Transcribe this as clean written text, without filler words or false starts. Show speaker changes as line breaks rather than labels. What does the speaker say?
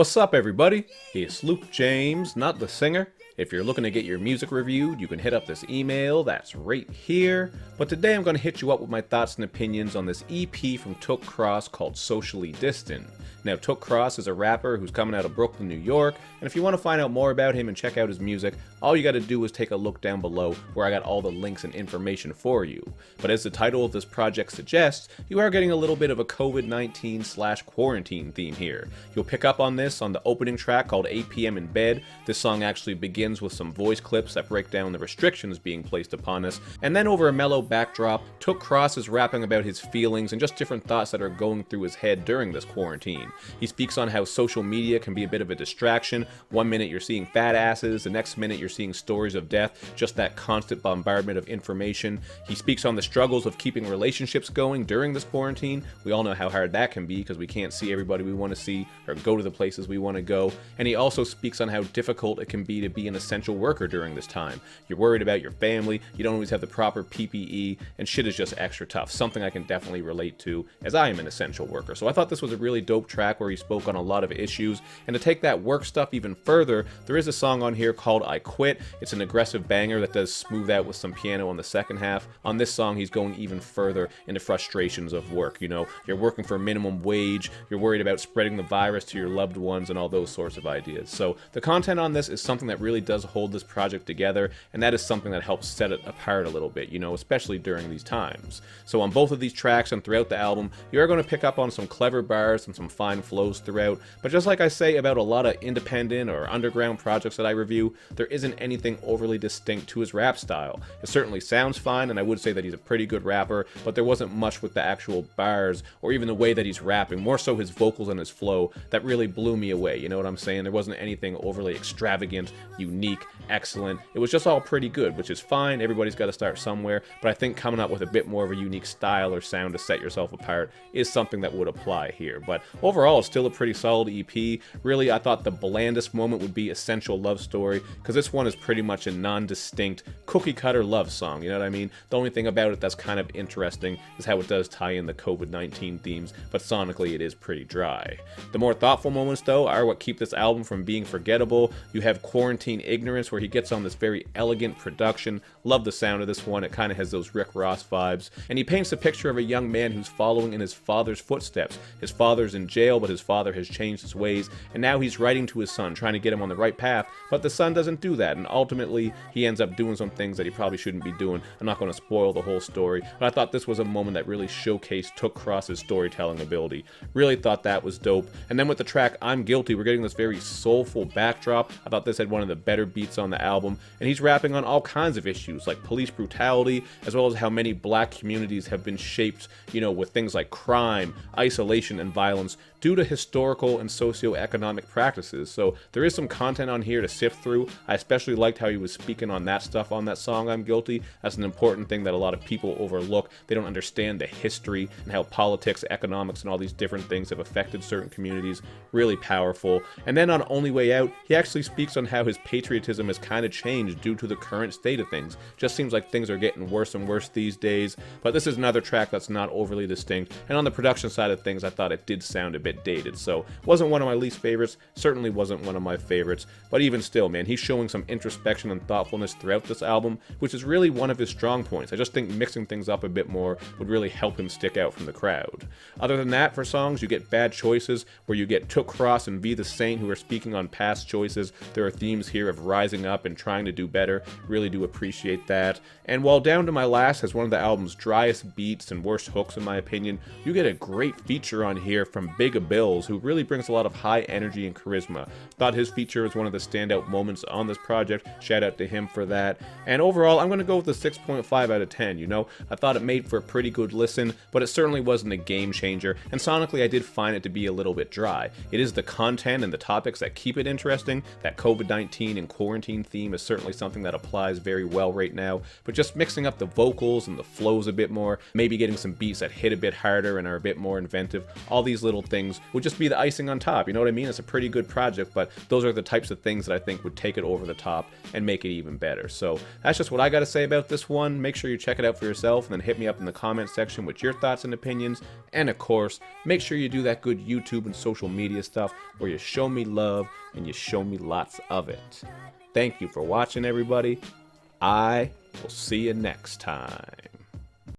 What's up, everybody? It's Luke James, not the singer. If you're looking to get your music reviewed, you can hit up this email that's right here. But today I'm going to hit you up with my thoughts and opinions on this EP from Took Cross called Socially Distant. Now, Took Cross is a rapper who's coming out of Brooklyn, New York, and if you want to find out more about him and check out his music, all you got to do is take a look down below where I got all the links and information for you. But as the title of this project suggests, you are getting a little bit of a COVID-19/quarantine theme here. You'll pick up on this on the opening track called 8 p.m. in Bed. This song actually begins with some voice clips that break down the restrictions being placed upon us, and then over a mellow backdrop, Took Cross is rapping about his feelings and just different thoughts that are going through his head during this quarantine. He speaks on how social media can be a bit of a distraction. One minute you're seeing fat asses, the next minute you're seeing stories of death, just that constant bombardment of information. He speaks on the struggles of keeping relationships going during this quarantine. We all know how hard that can be because we can't see everybody we want to see or go to the places we want to go. And he also speaks on how difficult it can be to be an essential worker during this time. You're worried about your family, you don't always have the proper PPE, and shit is just extra tough. Something I can definitely relate to as I am an essential worker. So I thought this was a really dope track where he spoke on a lot of issues. And to take that work stuff even further, there is a song on here called I Quit. It's an aggressive banger that does smooth out with some piano on the second half. On this song, he's going even further into frustrations of work. You know, you're working for minimum wage, you're worried about spreading the virus to your loved ones and all those sorts of ideas. So the content on this is something that really does hold this project together, and that is something that helps set it apart a little bit, you know, especially during these times. So on both of these tracks and throughout the album, you are going to pick up on some clever bars and some fine flows throughout, but just like I say about a lot of independent or underground projects that I review, there isn't anything overly distinct to his rap style. It certainly sounds fine, and I would say that he's a pretty good rapper, but there wasn't much with the actual bars or even the way that he's rapping, more so his vocals and his flow that really blew me away, you know what I'm saying? There wasn't anything overly extravagant, unique, excellent. It was just all pretty good, which is fine. Everybody's got to start somewhere, but I think coming up with a bit more of a unique style or sound to set yourself apart is something that would apply here. But overall, it's still a pretty solid EP. Really, I thought the blandest moment would be Essential Love Story, because this one is pretty much a non-distinct, cookie-cutter love song, you know what I mean? The only thing about it that's kind of interesting is how it does tie in the COVID-19 themes, but sonically it is pretty dry. The more thoughtful moments, though, are what keep this album from being forgettable. You have Quarantine Ignorance, where he gets on this very elegant production. Love the sound of this one. It kind of has those Rick Ross vibes. And he paints a picture of a young man who's following in his father's footsteps. His father's in jail, but his father has changed his ways, and now he's writing to his son, trying to get him on the right path, but the son doesn't do that, and ultimately he ends up doing some things that he probably shouldn't be doing. I'm not going to spoil the whole story, but I thought this was a moment that really showcased Took Cross's storytelling ability. Really thought that was dope. And then with the track I'm Guilty, we're getting this very soulful backdrop. I thought this had one of the better beats on the album, and he's rapping on all kinds of issues like police brutality, as well as how many black communities have been shaped, you know, with things like crime, isolation, and violence due to historical and socioeconomic practices. So there is some content on here to sift through. I especially liked how he was speaking on that stuff on that song I'm Guilty. That's an important thing that a lot of people overlook. They don't understand the history and how politics, economics, and all these different things have affected certain communities. Really powerful. And then on Only Way Out, he actually speaks on how his patriotism has kind of changed due to the current state of things. Just seems like things are getting worse and worse these days. But this is another track that's not overly distinct. And on the production side of things, I thought it did sound a bit dated. So wasn't one of my least favorites, certainly wasn't one of my favorites, but even still, man, he's showing some introspection and thoughtfulness throughout this album, which is really one of his strong points. I just think mixing things up a bit more would really help him stick out from the crowd. Other than that, for songs, you get Bad Choices, where you get Took Cross and Be the Saint, who are speaking on past choices. There are themes here of rising up and trying to do better. Really do appreciate that. And while Down to My Last has one of the album's driest beats and worst hooks in my opinion, you get a great feature on here from Big Bills, who really brings a lot of high energy and charisma. Thought his feature was one of the standout moments on this project. Shout out to him for that. And overall, I'm going to go with a 6.5 out of 10, you know? I thought it made for a pretty good listen, but it certainly wasn't a game changer, and sonically I did find it to be a little bit dry. It is the content and the topics that keep it interesting. That COVID-19 and quarantine theme is certainly something that applies very well right now, but just mixing up the vocals and the flows a bit more, maybe getting some beats that hit a bit harder and are a bit more inventive, all these little things would just be the icing on top, you know what I mean? It's a pretty good project, but those are the types of things that I think would take it over the top and make it even better. So that's just what I got to say about this one. Make sure you check it out for yourself and then hit me up in the comment section with your thoughts and opinions. And of course, make sure you do that good YouTube and social media stuff where you show me love and you show me lots of it. Thank you for watching, everybody. I will see you next time.